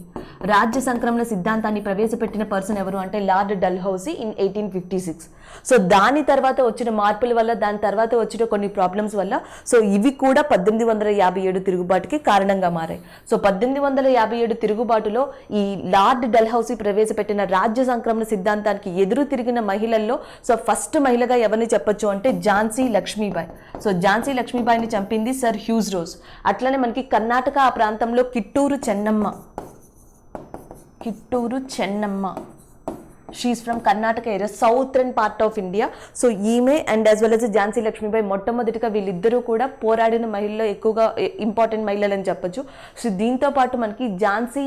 రాజ్య సంక్రమణ సిద్ధాంతాన్ని ప్రవేశపెట్టిన పర్సన్ ఎవరు అంటే లార్డ్ డల్హౌసీ ఇన్ 1856. సో దాని తర్వాత వచ్చిన మార్పుల వల్ల, దాని తర్వాత వచ్చిన కొన్ని ప్రాబ్లమ్స్ వల్ల, సో ఇవి కూడా 1857 తిరుగుబాటుకి కారణంగా మారాయి. సో 1857 తిరుగుబాటులో ఈ లార్డ్ డల్హౌసీ ప్రవేశపెట్టిన రాజ్య సంక్రమణ సిద్ధాంతానికి ఎదురు తిరిగిన మహిళల్లో సో ఫస్ట్ మహిళగా ఎవరిని చెప్పొచ్చు అంటే ఝాన్సీ లక్ష్మీబాయి. సో ఝాన్సీ లక్ష్మీబాయిని చంపింది సర్ హ్యూజ్ రోజ్. అట్లనే మనకి కర్ణాటక ఆ ప్రాంతంలో Kittur Chennamma, she is from Karnataka area, southern part of India. So ఈమె and as well as Jhansi Lakshmibai మొట్టమొదటిగా వీళ్ళిద్దరూ కూడా పోరాడిన మహిళల్లో ఎక్కువగా ఇంపార్టెంట్ మహిళలు అని చెప్పొచ్చు. సో దీంతో పాటు మనకి ఝాన్సీ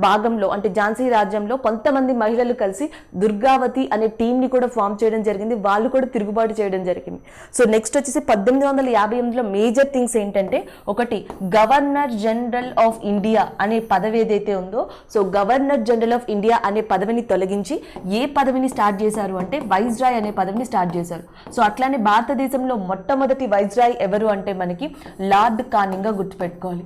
భాగంలో అంటే ఝాన్సీ రాజ్యంలో కొంతమంది మహిళలు కలిసి దుర్గావతి అనే టీంని కూడా ఫామ్ చేయడం జరిగింది. వాళ్ళు కూడా తిరుగుబాటు చేయడం జరిగింది. సో నెక్స్ట్ వచ్చేసి 1858లో మేజర్ థింగ్స్ ఏంటంటే, ఒకటి గవర్నర్ జనరల్ ఆఫ్ ఇండియా అనే పదవి ఏదైతే ఉందో, so governor general of India అనే పదవిని తొలగించి ఏ పదవిని స్టార్ట్ చేశారు అంటే వైస్రాయ్ అనే పదవిని స్టార్ట్ చేశారు. సో అట్లానే భారతదేశంలో మొట్టమొదటి వైస్రాయ్ ఎవరు అంటే మనకి లార్డ్ కానింగ్గా గుర్తుపెట్టుకోవాలి.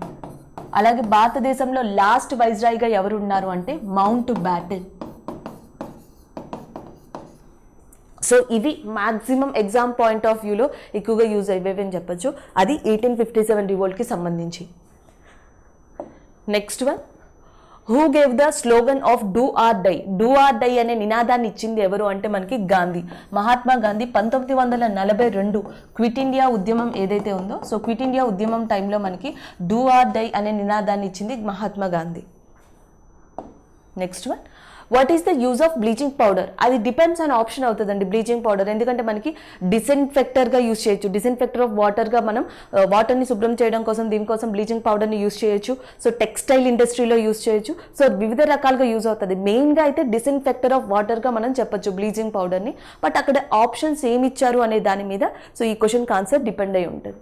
అలాగే భారతదేశంలో లాస్ట్ వైస్రాయ్గా ఎవరు ఉన్నారు అంటే మౌంట్ బ్యాటన్. సో ఇవి మ్యాక్సిమం ఎగ్జామ్ పాయింట్ ఆఫ్ వ్యూలో ఎక్కువగా యూజ్ అయ్యేవి అని చెప్పొచ్చు. అది 1857 రివోల్ట్కి సంబంధించి. Next one, who gave the slogan of do or die? Do or die అనే నినాదాన్ని ఇచ్చింది ఎవరు అంటే మనకి గాంధీ, మహాత్మా గాంధీ. 1942 క్విట్ ఇండియా ఉద్యమం ఏదైతే ఉందో, సో క్విట్ ఇండియా ఉద్యమం టైంలో మనకి డూ ఆర్ డై అనే నినాదాన్ని ఇచ్చింది Mahatma Gandhi. Next one, what is the use of bleaching powder? అది డిపెండ్స్ ఆన్ ఆప్షన్ అవుతుందండి బ్లీచింగ్ పౌడర్. ఎందుకంటే మనకి డిస్ఇన్ఫెక్టర్గా యూజ్ చేయొచ్చు, డిస్ఇన్ఫెక్టర్ ఆఫ్ వాటర్గా మనం వాటర్ని శుభ్రం చేయడం కోసం దీనికోసం బ్లీచింగ్ పౌడర్ని యూజ్ చేయొచ్చు. సో టెక్స్టైల్ ఇండస్ట్రీలో యూజ్ చేయొచ్చు. సో వివిధ రకాలుగా యూజ్ అవుతుంది. మెయిన్గా అయితే డిస్ఇన్ఫెక్టర్ ఆఫ్ వాటర్గా మనం చెప్పొచ్చు బ్లీచింగ్ పౌడర్ని. బట్ అక్కడ ఆప్షన్స్ ఏమి ఇచ్చారు అనే దాని మీద సో ఈ క్వశ్చన్ ఆన్సర్ డిపెండ్ అయి ఉంటుంది.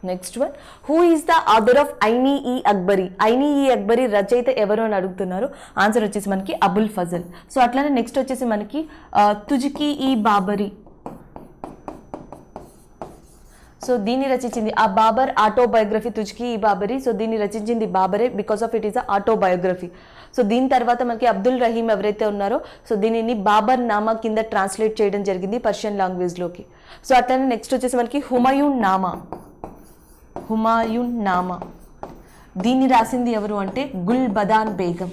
Next one, who is the author of Ain i Akbari? Ayni i Akbari రచయిత ఎవరు అని అడుగుతున్నారు. ఆన్సర్ వచ్చేసి మనకి అబుల్ ఫజల్. సో అట్లానే నెక్స్ట్ వచ్చేసి మనకి తుజ్కి ఈ బాబరీ. సో దీన్ని రచించింది ఆ బాబర్ ఆటోబయోగ్రఫీ తుజ్కి ఈ బాబరీ. సో దీన్ని రచించింది బాబరే because of it is a autobiography. So దీని తర్వాత మనకి అబ్దుల్ రహీం ఎవరైతే ఉన్నారో సో దీనిని బాబర్ నామా కింద ట్రాన్స్లేట్ చేయడం జరిగింది పర్షియన్ లాంగ్వేజ్లోకి. సో అట్లానే నెక్స్ట్ వచ్చేసి మనకి హుమాయూన్ నామా. దీన్ని రాసింది ఎవరు అంటే Gulbadan Begum.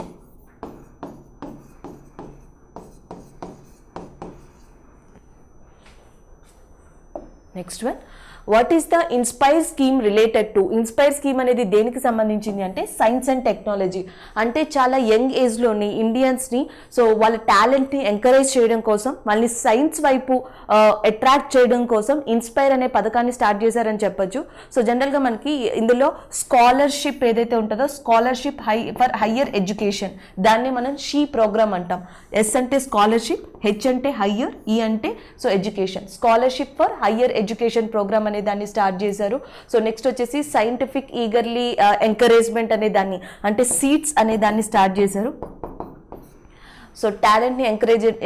Next one, what is the inspire scheme related to? Inspire scheme అనేది దేనికి సంబంధించింది అంటే సైన్స్ అండ్ టెక్నాలజీ. అంటే చాలా యంగ్ ఏజ్లోని ఇండియన్స్ని సో వాళ్ళ టాలెంట్ని ఎంకరేజ్ చేయడం కోసం, మళ్ళీ సైన్స్ వైపు అట్రాక్ట్ చేయడం కోసం ఇన్స్పైర్ అనే పథకాన్ని స్టార్ట్ చేశారని చెప్పొచ్చు. సో జనరల్గా మనకి ఇందులో స్కాలర్షిప్ ఏదైతే ఉంటుందో స్కాలర్షిప్ ఫర్ హయ్యర్ ఎడ్యుకేషన్, దాన్ని మనం షీ ప్రోగ్రామ్ అంటాం. ఎస్ అంటే స్కాలర్షిప్, హెచ్ అంటే హయ్యర్, ఈ అంటే so education. Scholarship for higher education programme అనే దాన్ని స్టార్ట్ చేశారు. సో నెక్స్ట్ వచ్చేసి సైంటిఫిక్ ఈగర్లీ ఎంకరేజ్మెంట్ అనే దాన్ని అంటే సీట్స్ అనే దాన్ని స్టార్ట్ చేశారు. సో టాలెంట్ని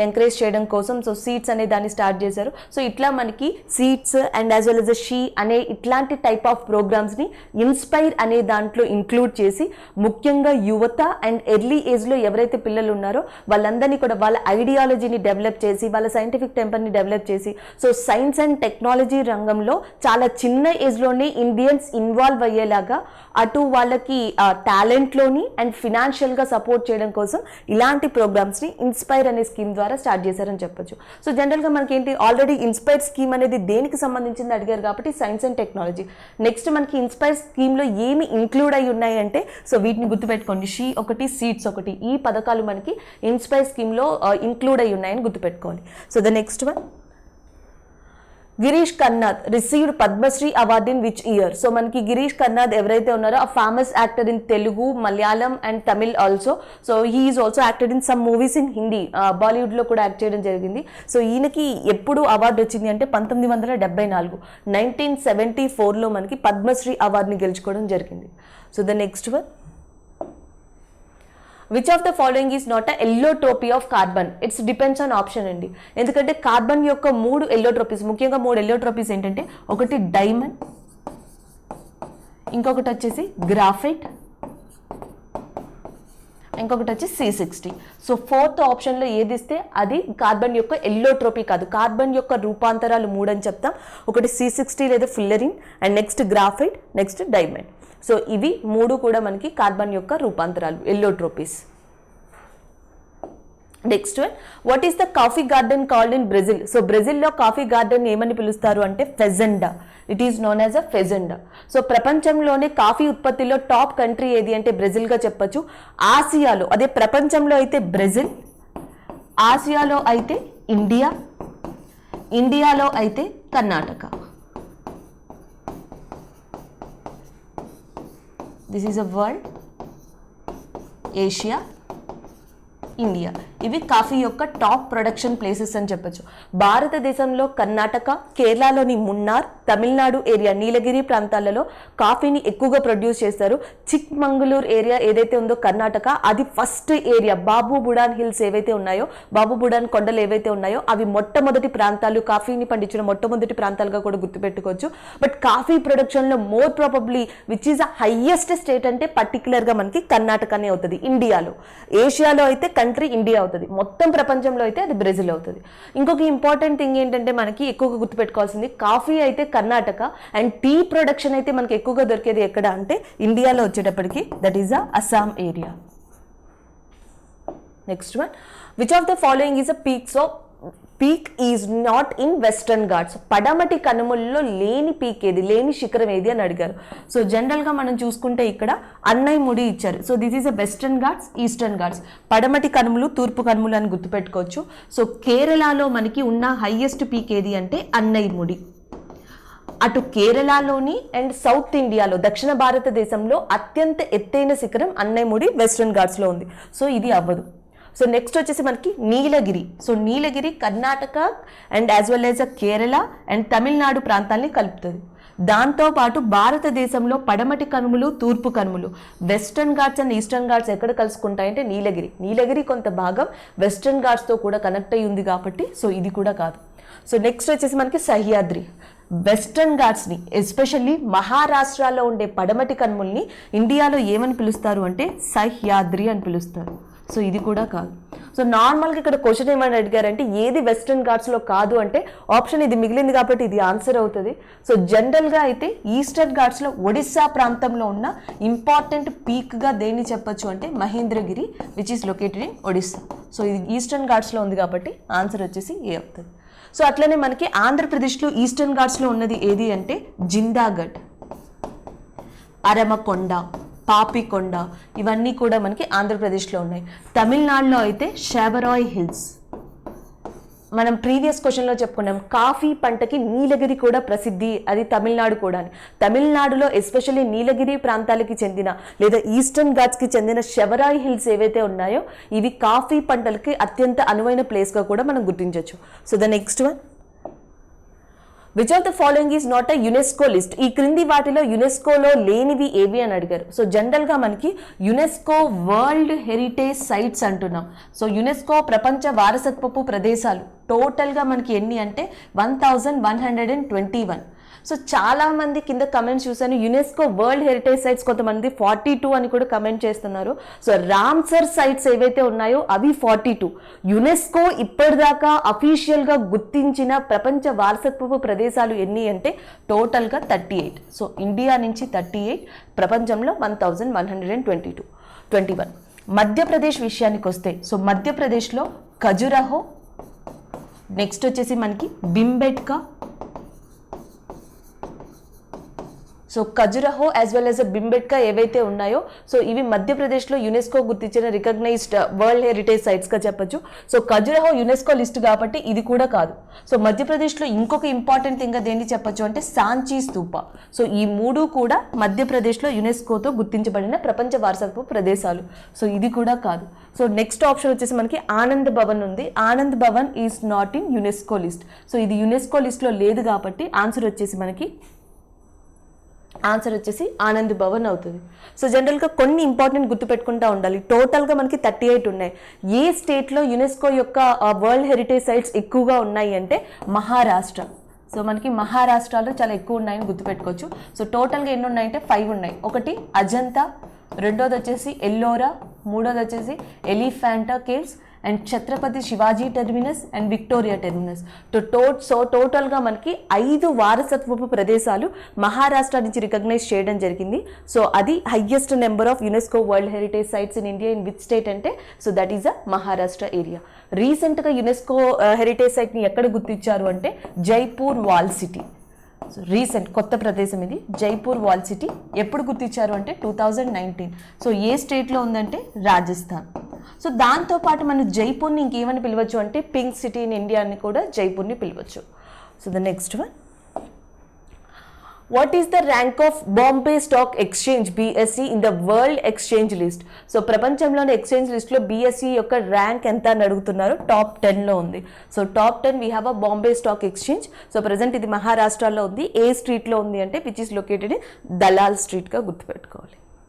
ఎంకరేజ్ చేయడం కోసం సో సీట్స్ అనే దాన్ని స్టార్ట్ చేశారు. సో ఇట్లా మనకి seats and as well as she అనే ఇట్లాంటి టైప్ ఆఫ్ ప్రోగ్రామ్స్ని ఇన్స్పైర్ అనే దాంట్లో ఇంక్లూడ్ చేసి ముఖ్యంగా యువత అండ్ ఎర్లీ ఏజ్లో ఎవరైతే పిల్లలు ఉన్నారో వాళ్ళందరినీ కూడా వాళ్ళ ఐడియాలజీని డెవలప్ చేసి, వాళ్ళ సైంటిఫిక్ టెంపర్ని డెవలప్ చేసి సో సైన్స్ అండ్ టెక్నాలజీ రంగంలో చాలా చిన్న ఏజ్లోనే ఇండియన్స్ ఇన్వాల్వ్ అయ్యేలాగా అటు వాళ్ళకి టాలెంట్లోని అండ్ ఫినాన్షియల్గా సపోర్ట్ చేయడం కోసం ఇలాంటి ప్రోగ్రామ్స్ని ఇన్స్పైర్ అనే స్కీమ్ ద్వారా స్టార్ట్ చేశారని చెప్పొచ్చు. సో జనరల్గా మనకి ఏంటి ఆల్రెడీ ఇన్స్పైర్ స్కీమ్ అనేది దేనికి సంబంధించింది అడిగారు కాబట్టి సైన్స్ అండ్ టెక్నాలజీ. నెక్స్ట్ మనకి ఇన్స్పైర్ స్కీమ్లో ఏమి ఇంక్లూడ్ అయి ఉన్నాయి అంటే సో వీటిని గుర్తుపెట్టుకోండి. షీ ఒకటి, సీట్స్ ఒకటి, ఈ పథకాలు మనకి ఇన్స్పైర్ స్కీమ్లో ఇంక్లూడ్ అయి ఉన్నాయని గుర్తుపెట్టుకోవాలి. So the next one, Girish Karnad received Padma Shri award in which year? So మనకి గిరీష్ కర్నాద్ ఎవరైతే ఉన్నారో ఆ famous actor in Telugu, Malayalam and Tamil also. So he is also acted in some movies in Hindi, బాలీవుడ్లో కూడా యాక్ట్ చేయడం జరిగింది. సో ఈయనకి ఎప్పుడు అవార్డు వచ్చింది అంటే 1974, 1974లో మనకి పద్మశ్రీ అవార్డుని గెలుచుకోవడం జరిగింది. So the next one, which of the following is not a allotropy of carbon? It's depends on option అండి. ఎందుకంటే కార్బన్ యొక్క 3 ఎల్లోట్రోపీస్, ముఖ్యంగా 3 ఎల్లోట్రోపీస్ ఏంటంటే ఒకటి డైమండ్, ఇంకొకటి వచ్చేసి గ్రాఫైట్, ఇంకొకటి వచ్చి C60. సో 4th ఆప్షన్లో ఏది ఇస్తే అది కార్బన్ యొక్క ఎల్లోట్రోపీ కాదు. కార్బన్ యొక్క రూపాంతరాలు 3 అని చెప్తాం. ఒకటి C60 లేదా fullerene, and next graphite, next diamond. So ఇవి 3 కూడా మనకి కార్బన్ యొక్క రూపాంతరాలు, allotropies. Next one, what is the coffee garden called in Brazil? So బ్రెజిల్లో కాఫీ గార్డెన్ ఏమని పిలుస్తారు అంటే fazenda. It is known as a fazenda. So ప్రపంచంలోనే కాఫీ ఉత్పత్తిలో టాప్ కంట్రీ ఏది అంటే బ్రెజిల్గా చెప్పొచ్చు. ఆసియాలో, అదే ప్రపంచంలో అయితే బ్రెజిల్, ఆసియాలో అయితే ఇండియా, ఇండియాలో అయితే Karnataka. This is a world, Asia, India. ఇవి కాఫీ యొక్క టాప్ ప్రొడక్షన్ ప్లేసెస్ అని చెప్పొచ్చు. భారతదేశంలో కర్ణాటక, కేరళలోని మున్నార్, తమిళనాడు ఏరియా నీలగిరి ప్రాంతాలలో కాఫీని ఎక్కువగా ప్రొడ్యూస్ చేస్తారు. చిక్మంగళూరు ఏరియా ఏదైతే ఉందో కర్ణాటక, అది ఫస్ట్ ఏరియా. బాబు బుడాన్ హిల్స్ ఏవైతే ఉన్నాయో, బాబు బుడాన్ కొండలు ఏవైతే ఉన్నాయో అవి మొట్టమొదటి ప్రాంతాలు, కాఫీని పండించిన మొట్టమొదటి ప్రాంతాలుగా కూడా గుర్తుపెట్టుకోవచ్చు. బట్ కాఫీ ప్రొడక్షన్లో more probably which is the highest state అంటే పర్టికులర్గా మనకి కర్ణాటకనే అవుతుంది ఇండియాలో. ఏషియాలో అయితే కంట్రీ ఇండియా అవుతుంది, మొత్తం ప్రపంచంలో అయితే అది బ్రెజిల్ అవుతుంది. ఇంకొక ఇంపార్టెంట్ థింగ్ ఏంటంటే మనకి ఎక్కువగా గుర్తుపెట్టుకోవాల్సింది, కాఫీ అయితే కర్ణాటక అండ్ టీ ప్రొడక్షన్ అయితే మనకి ఎక్కువగా దొరికేది ఎక్కడ అంటే ఇండియాలో వచ్చేటప్పటికి that is the Assam area. Next one, which of the following is a peak is not in western Ghats? పడమటి కనుమల్లో లేని పీక్ ఏది, లేని శిఖరం ఏది అని అడిగారు. సో జనరల్గా మనం చూసుకుంటే ఇక్కడ అన్నైముడి ఇచ్చారు. So this is a western Ghats, eastern Ghats. పడమటి కనుమలు, తూర్పు కనుమలు అని గుర్తుపెట్టుకోవచ్చు. సో కేరళలో మనకి ఉన్న హైయెస్ట్ పీక్ ఏది అంటే అన్నైముడి. అటు కేరళలోని అండ్ సౌత్ ఇండియాలో, దక్షిణ భారతదేశంలో అత్యంత ఎత్తైన శిఖరం అన్నైముడి వెస్టర్న్ ఘాట్స్లో ఉంది. సో ఇది అవ్వదు. సో నెక్స్ట్ వచ్చేసి మనకి Nilgiri. So Nilgiri Karnataka and as well as Kerala and Tamil Nadu ప్రాంతాల్ని కలుపుతుంది. దాంతోపాటు భారతదేశంలో పడమటి కనుమలు, తూర్పు కనుమలు, western ghats and eastern ghats ఎక్కడ కలుసుకుంటాయంటే నీలగిరి కొంత భాగం వెస్టర్న్ ఘాట్స్తో కూడా కనెక్ట్ అయ్యి ఉంది కాబట్టి సో ఇది కూడా కాదు. సో నెక్స్ట్ వచ్చేసి మనకి సహ్యాద్రి. వెస్టర్న్ ఘాట్స్ని ఎస్పెషల్లీ మహారాష్ట్రలో ఉండే పడమటి కనుమల్ని ఇండియాలో ఏమని పిలుస్తారు అంటే సహ్యాద్రి అని పిలుస్తారు. సో ఇది కూడా కాదు. సో నార్మల్గా ఇక్కడ క్వశ్చన్ ఏమని అడిగారంటే ఏది వెస్టర్న్ ఘాట్స్లో కాదు అంటే ఆప్షన్ ఇది మిగిలింది కాబట్టి ఇది ఆన్సర్ అవుతుంది. సో జనరల్గా అయితే ఈస్టర్న్ ఘాట్స్లో ఒడిస్సా ప్రాంతంలో ఉన్న ఇంపార్టెంట్ పీక్గా దేన్ని చెప్పొచ్చు అంటే Mahendragiri, which is located in Odisha. So ఇది ఈస్టర్న్ ఘాట్స్లో ఉంది కాబట్టి ఆన్సర్ వచ్చేసి ఏ అవుతుంది. సో అట్లనే మనకి ఆంధ్రప్రదేశ్లో ఈస్టర్న్ ఘాట్స్లో ఉన్నది ఏది అంటే జిందాగఢ్, అరమకొండ, పాపికొండ, ఇవన్నీ కూడా మనకి ఆంధ్రప్రదేశ్లో ఉన్నాయి. తమిళనాడులో అయితే షావరాయ్ హిల్స్. మనం ప్రీవియస్ క్వశ్చన్లో చెప్పుకున్నాం కాఫీ పంటకి నీలగిరి కూడా ప్రసిద్ధి, అది తమిళనాడు కూడా. తమిళనాడులో ఎస్పెషల్లీ నీలగిరి ప్రాంతాలకి చెందిన లేదా ఈస్టర్న్ ఘాట్స్కి చెందిన షెవరాయ్ హిల్స్ ఏవైతే ఉన్నాయో ఇవి కాఫీ పంటలకి అత్యంత అనువైన ప్లేస్గా కూడా మనం గుర్తించవచ్చు. So the next one, which of the following is not a UNESCO list? ఈ క్రింది వాటిలో యునెస్కోలో లేనివి ఏవి అని అడిగారు. సో జనరల్గా మనకి యునెస్కో వరల్డ్ హెరిటేజ్ సైట్స్ అంటున్నాం. సో యునెస్కో ప్రపంచ వారసత్వపు ప్రదేశాలు టోటల్గా మనకి ఎన్ని అంటే 1121. సో చాలా మంది కింద కమెంట్స్ చూసాను, యునెస్కో వరల్డ్ హెరిటేజ్ సైట్స్ కొంతమంది 42 అని కూడా కమెంట్ చేస్తున్నారు. సో రామ్సర్ సైట్స్ ఏవైతే ఉన్నాయో అవి 42. యునెస్కో ఇప్పటిదాకా అఫీషియల్గా గుర్తించిన ప్రపంచ వారసత్వపు ప్రదేశాలు ఎన్ని అంటే టోటల్గా 38. సో ఇండియా నుంచి 38, ప్రపంచంలో 1121. మధ్యప్రదేశ్ విషయానికి వస్తే, సో మధ్యప్రదేశ్లో ఖజురహో, నెక్స్ట్ వచ్చేసి మనకి Bhimbetka. So Khajuraho as well as Bhimbetka ఏవైతే ఉన్నాయో సో ఇవి మధ్యప్రదేశ్లో యునెస్కో గుర్తించిన రికగ్నైజ్డ్ వరల్డ్ హెరిటేజ్ సైట్స్గా చెప్పొచ్చు. సో ఖజురహో యునెస్కో లిస్ట్ కాబట్టి ఇది కూడా కాదు. సో మధ్యప్రదేశ్లో ఇంకొక ఇంపార్టెంట్ థింగ్ దేన్ని చెప్పొచ్చు అంటే సాంచీ స్తూప. సో ఈ మూడు కూడా మధ్యప్రదేశ్లో యునెస్కోతో గుర్తించబడిన ప్రపంచ వారసత్వ ప్రదేశాలు. సో ఇది కూడా కాదు. సో నెక్స్ట్ ఆప్షన్ వచ్చేసి మనకి ఆనంద్ భవన్ ఉంది. Anand Bhavan is not in UNESCO list. So ఇది యునెస్కో లిస్ట్లో లేదు కాబట్టి ఆన్సర్ వచ్చేసి ఆనంద్ భవన్ అవుతుంది. సో జనరల్గా కొన్ని ఇంపార్టెంట్ గుర్తుపెట్టుకుంటూ ఉండాలి. టోటల్గా మనకి 38 ఉన్నాయి. ఏ స్టేట్లో యునెస్కో యొక్క వరల్డ్ హెరిటేజ్ సైట్స్ ఎక్కువగా ఉన్నాయి అంటే మహారాష్ట్ర. సో మనకి మహారాష్ట్రలో చాలా ఎక్కువ ఉన్నాయని గుర్తుపెట్టుకోవచ్చు. సో టోటల్గా ఎన్ని ఉన్నాయంటే 5 ఉన్నాయి. ఒకటి అజంతా, రెండోది వచ్చేసి ఎల్లోరా, మూడోది వచ్చేసి Elephanta caves and Chhatrapati Shivaji terminus and Victoria terminus. So టోటల్గా మనకి 5 వారసత్వపు ప్రదేశాలు మహారాష్ట్ర నుంచి రికగ్నైజ్ చేయడం జరిగింది. సో అది highest number of UNESCO world heritage sites in India in which state అంటే so that is a Maharashtra area. రీసెంట్గా యునెస్కో హెరిటేజ్ సైట్ని ఎక్కడ గుర్తించారు అంటే Jaipur wall city. So recent కొత్త ప్రదేశం ఇది జైపూర్ వాల్ సిటీ. ఎప్పుడు గుర్తించారు అంటే 2019. సో ఏ స్టేట్లో ఉందంటే రాజస్థాన్. సో దాంతోపాటు మనం జైపూర్ని ఇంకేమని పిలవచ్చు అంటే పింక్ సిటీ ఇన్ ఇండియా అని కూడా జైపూర్ని పిలవచ్చు. So the next one, what is the rank of Bombay stock exchange BSE in the world exchange list? So ప్రపంచంలోని ఎక్స్చేంజ్ లిస్ట్లో BSE యొక్క ర్యాంక్ ఎంత అని అడుగుతున్నారు. టాప్ 10లో ఉంది. సో టాప్ 10 we have a Bombay stock exchange. So present ఇది మహారాష్ట్రలో ఉంది. ఏ స్ట్రీట్లో ఉంది అంటే which is located in Dalal స్ట్రీట్గా గుర్తుపెట్టుకోవాలి.